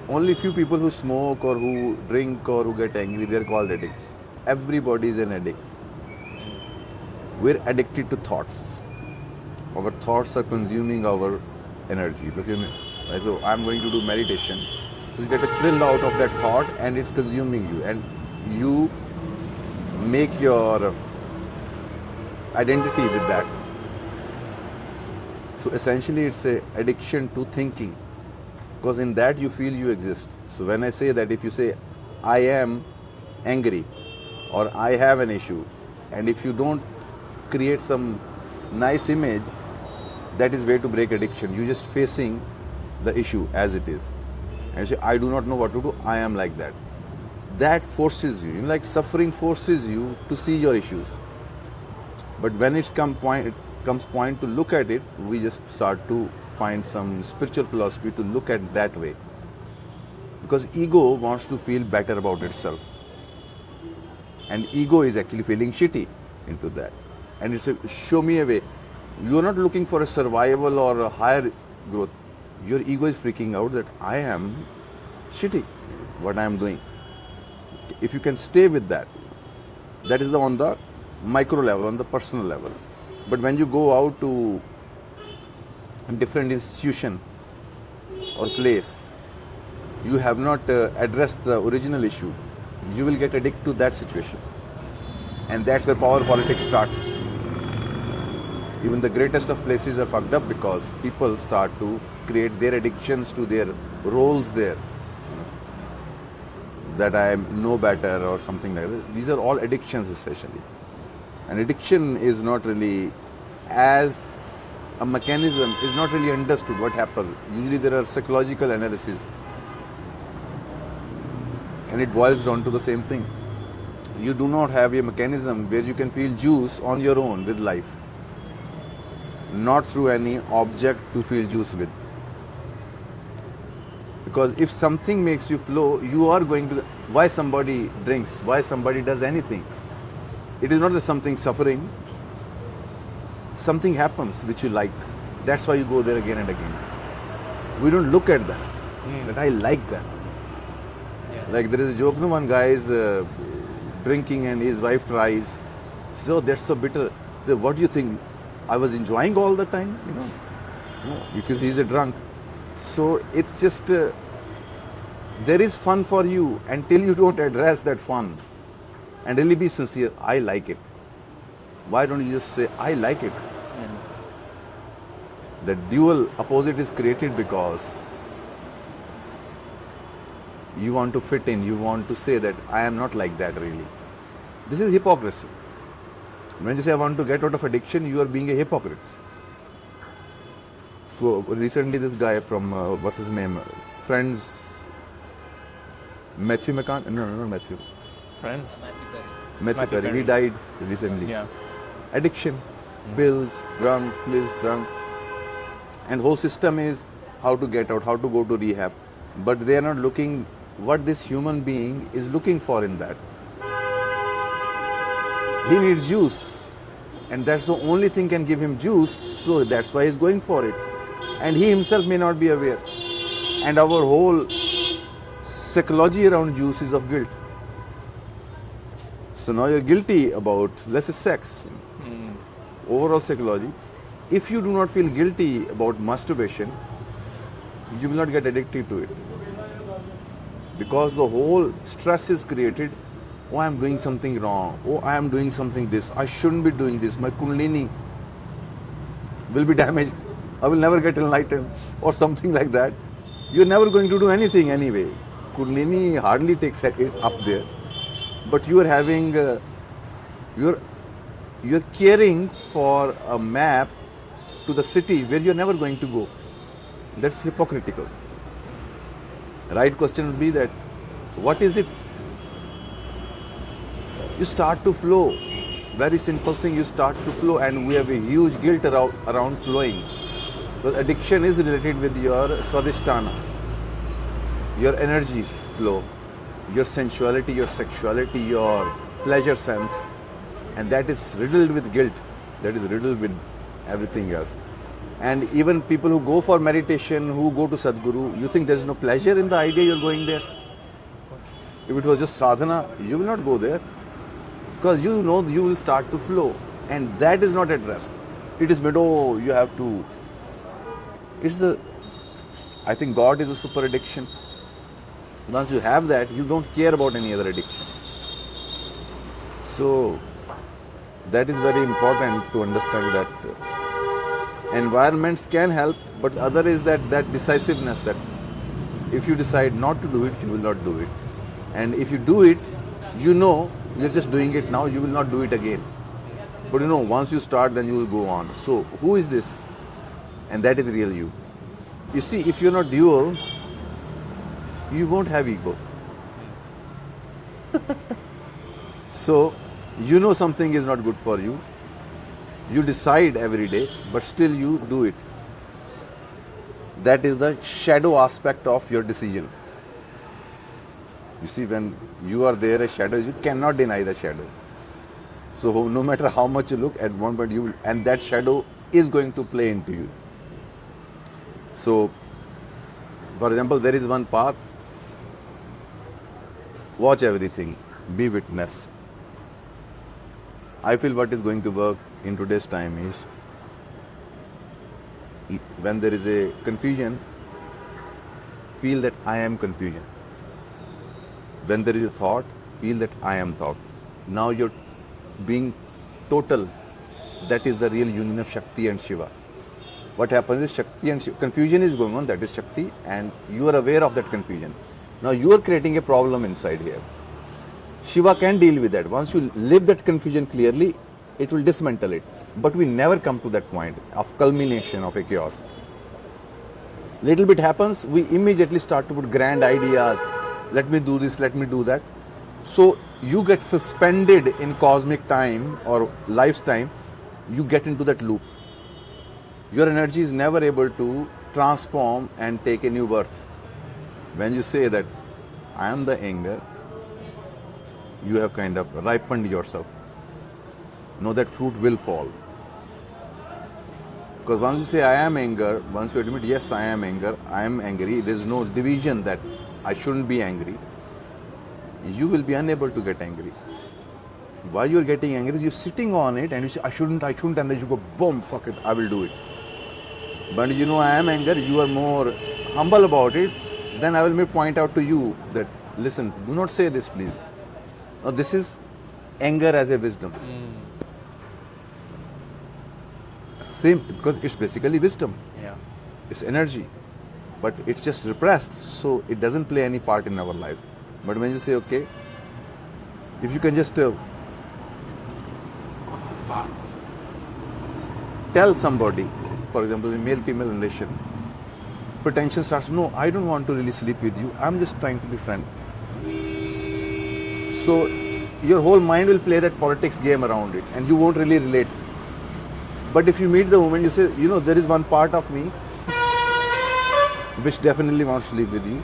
Only few people who smoke or who drink or who get angry, they're called addicts. Everybody is an addict. We're addicted to thoughts. Our thoughts are consuming our energy. Look at me. Right? So I'm going to do meditation. So you get a thrill out of that thought and it's consuming you. And you make your identity with that. So essentially it's a addiction to thinking. Because in that you feel you exist. So when I say that, if you say, I am angry or I have an issue, and if you don't create some nice image, that is way to break addiction. You're just facing the issue as it is. And you say, I do not know what to do, I am like that. That forces you, like suffering forces you to see your issues. But when it comes point to look at it, we just start to find some spiritual philosophy to look at that way. Because ego wants to feel better about itself. And ego is actually feeling shitty into that. And it's a show me a way. You're not looking for a survival or a higher growth. Your ego is freaking out that I am shitty, what I am doing. If you can stay with that, that is on the micro level, on the personal level. But when you go out to a different institution or place, you have not addressed the original issue, you will get addicted to that situation. And that's where power politics starts. Even the greatest of places are fucked up because people start to create their addictions to their roles there. That I know better or something like that. These are all addictions essentially. And addiction is not really, as a mechanism, is not really understood what happens. Usually there are psychological analysis. And it boils down to the same thing. You do not have a mechanism where you can feel juice on your own with life. Not through any object to feel juice with. Because if something makes you flow, you are going to, why somebody drinks, why somebody does anything. It is not that something suffering, something happens which you like. That's why you go there again and again. We don't look at that, that I like that. Yeah. Like there is a joke, no, one guy is drinking and his wife tries. So that's so bitter. So what do you think? I was enjoying all the time, No, because he's a drunk. So it's just, there is fun for you until you don't address that fun and really be sincere. I like it. Why don't you just say, I like it? The dual opposite is created because you want to fit in, you want to say that I am not like that really. This is hypocrisy. When you say I want to get out of addiction, you are being a hypocrite. So recently this guy from, what's his name, Friends, Matthew McConaughey, no, not Matthew. Friends? Matthew Perry, he died recently. Yeah. Addiction, pills, drunk, and whole system is how to get out, how to go to rehab. But they are not looking what this human being is looking for in that. He needs juice, and that's the only thing can give him juice, so that's why he's going for it. And he himself may not be aware. And our whole psychology around juice is of guilt. So now you're guilty about, let's say, sex. Overall psychology. If you do not feel guilty about masturbation, you will not get addicted to it. Because the whole stress is created, oh, I'm doing something wrong, oh, I am doing something this, I shouldn't be doing this, my kundalini will be damaged, I will never get enlightened, or something like that. You're never going to do anything anyway. Kundalini hardly takes it up there. But you are having, you're caring for a map to the city where you're never going to go. That's hypocritical. Right question would be that, what is it? You start to flow. Very simple thing, you start to flow, and we have a huge guilt around flowing. Because addiction is related with your swadhisthana, your energy flow, your sensuality, your sexuality, your pleasure sense, and that is riddled with guilt, that is riddled with everything else. And even people who go for meditation, who go to Sadhguru, you think there is no pleasure in the idea you're going there? If it was just sadhana, you will not go there, because you know you will start to flow, and that is not at rest. It is made, oh, you have to. I think God is a super addiction. Once you have that, you don't care about any other addiction. So that is very important to understand that environments can help, but other is that decisiveness, that if you decide not to do it, you will not do it. And if you do it, you know you're just doing it now, you will not do it again. But you know, once you start, then you will go on. So who is this? And that is real you. You see, if you're not dual, you won't have ego. So you know something is not good for you. You decide every day, but still you do it. That is the shadow aspect of your decision. You see, when you are there as shadow, you cannot deny the shadow. So no matter how much you look, at one point you will, and that shadow is going to play into you. So, for example, there is one path. Watch everything, be witness. I feel what is going to work in today's time is, when there is a confusion, feel that I am confusion. When there is a thought, feel that I am thought. Now you're being total. That is the real union of Shakti and Shiva. What happens is Shakti and Shiva, confusion is going on, that is Shakti, and you are aware of that confusion. Now you are creating a problem inside here. Shiva can deal with that. Once you live that confusion clearly, it will dismantle it. But we never come to that point of culmination of a chaos. Little bit happens, we immediately start to put grand ideas. Let me do this, let me do that. So you get suspended in cosmic time or life's time, you get into that loop. Your energy is never able to transform and take a new birth. When you say that I am the anger, you have kind of ripened yourself. Know that fruit will fall. Because once you say I am anger, once you admit yes I am anger, I am angry, there is no division that I shouldn't be angry, you will be unable to get angry. Why you are getting angry? You're sitting on it and you say I shouldn't, and then you go boom, fuck it, I will do it. But you know I am anger, you are more humble about it, then I will point out to you that listen, do not say this please. Now this is anger as a wisdom. Same, because it's basically wisdom. Yeah. It's energy. But it's just repressed, so it doesn't play any part in our life. But when you say, okay, if you can just tell somebody, for example, in male-female relation, pretension starts, no, I don't want to really sleep with you, I'm just trying to be friend. So your whole mind will play that politics game around it and you won't really relate. But if you meet the woman, you say, you know, there is one part of me which definitely wants to live with you,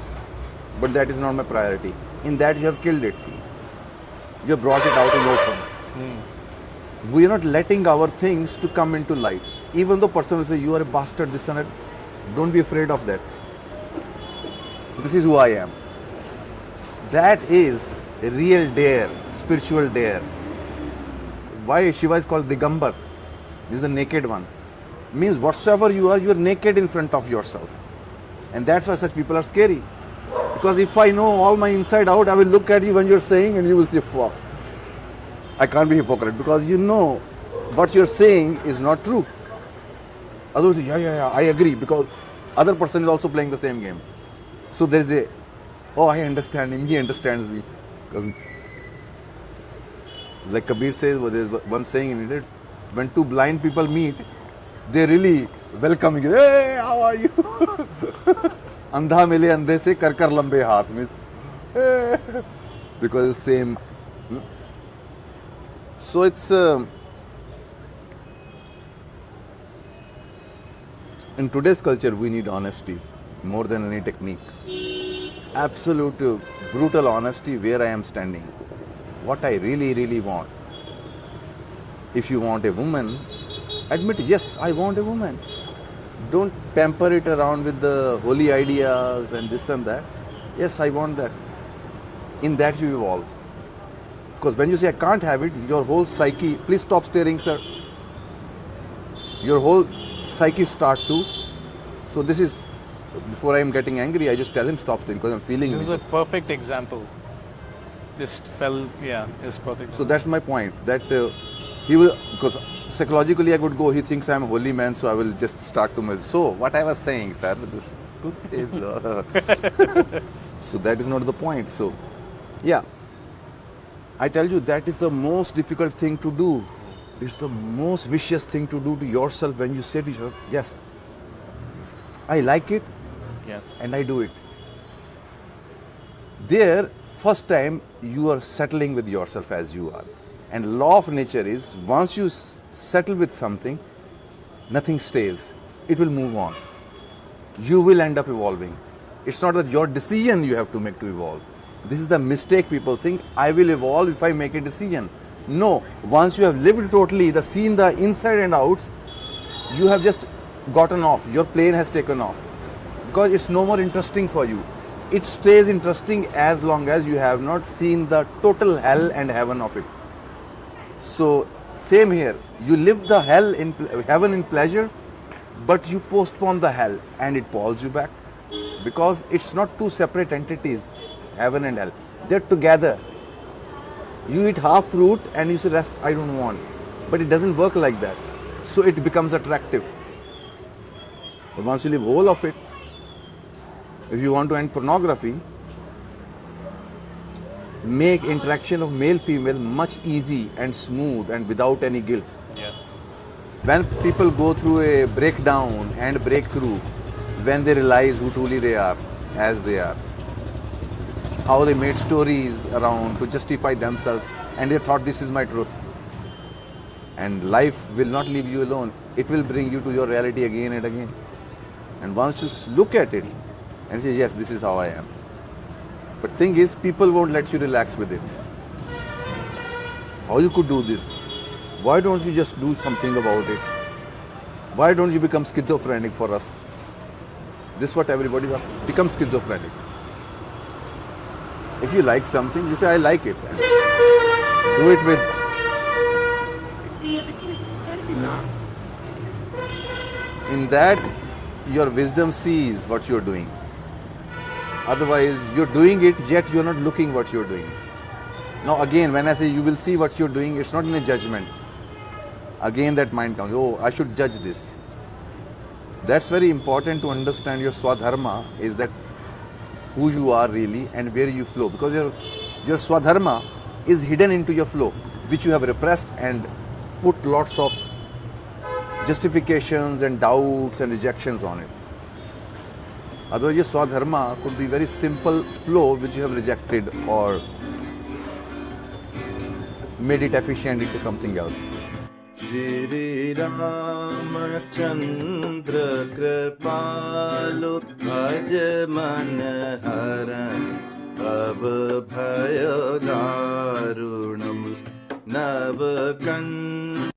but that is not my priority. In that you have killed it. You have brought it out in open. We are not letting our things to come into light. Even though person will say, you are a bastard, this and that, don't be afraid of that. This is who I am. That is a real dare, spiritual dare. Why Shiva is called Digambar? This is the naked one. Means whatsoever you are naked in front of yourself. And that's why such people are scary. Because if I know all my inside out, I will look at you when you're saying and you will say, fuck, I can't be hypocrite, because you know what you're saying is not true. Others say, yeah, I agree, because other person is also playing the same game. So there is a, oh, I understand him, he understands me. Because like Kabir says, well, there's one saying in it, when two blind people meet, they really welcome you. Hey, how are you? Andha mile andhe se kar lambe haath, means because it's same. So it's in today's culture we need honesty more than any technique. Absolute brutal honesty where I am standing, what I really want. If you want a woman, admit, yes, I want a woman. Don't pamper it around with the holy ideas and this and that. Yes, I want that. In that you evolve. Because when you say I can't have it, your whole psyche, please stop staring, sir. Your whole psyche start to. So this is, before I am getting angry, I just tell him stop staring because I'm feeling This is it. a perfect example. This fell, yeah, is perfect. So that's my point. That he will, because psychologically I would go, he thinks I'm a holy man, so I will just start to melt. So what I was saying, sir, this truth is, so that is not the point. So, yeah, I tell you that is the most difficult thing to do. It's the most vicious thing to do to yourself when you say to yourself, yes, I like it Yes. and I do it. There, first time you are settling with yourself as you are. And law of nature is once you settle with something, nothing stays. It will move on. You will end up evolving. It's not that your decision you have to make to evolve. This is the mistake people think, I will evolve if I make a decision. No, once you have lived totally, seen the inside and outs, you have just gotten off. Your plane has taken off. Because it's no more interesting for you. It stays interesting as long as you have not seen the total hell and heaven of it. So, same here. You live the hell in heaven in pleasure, but you postpone the hell and it pulls you back. Because it's not two separate entities, heaven and hell. They're together. You eat half fruit and you say, rest I don't want. But it doesn't work like that. So it becomes attractive. But once you live whole of it, if you want to end pornography, make interaction of male-female much easy and smooth and without any guilt. Yes. When people go through a breakdown and breakthrough, when they realize who truly they are, as they are, how they made stories around to justify themselves and they thought this is my truth. And life will not leave you alone. It will bring you to your reality again and again. And once you look at it and say, yes, this is how I am. But thing is, people won't let you relax with it. How you could do this? Why don't you just do something about it? Why don't you become schizophrenic for us? This is what everybody does. Become schizophrenic. If you like something, you say, I like it. Do it with. In that, your wisdom sees what you're doing. Otherwise, you're doing it, yet you're not looking what you're doing. Now again, when I say you will see what you're doing, it's not in a judgment. Again that mind comes, oh, I should judge this. That's very important to understand. Your swadharma is that who you are really and where you flow. Because your swadharma is hidden into your flow, which you have repressed and put lots of justifications and doubts and rejections on it. Otherwise, your swadharma could be very simple flow which you have rejected or made it efficient into something else. Shri Ramachandra Kripalu Bhaj Man Haran Ab Bhaya Darunam Nav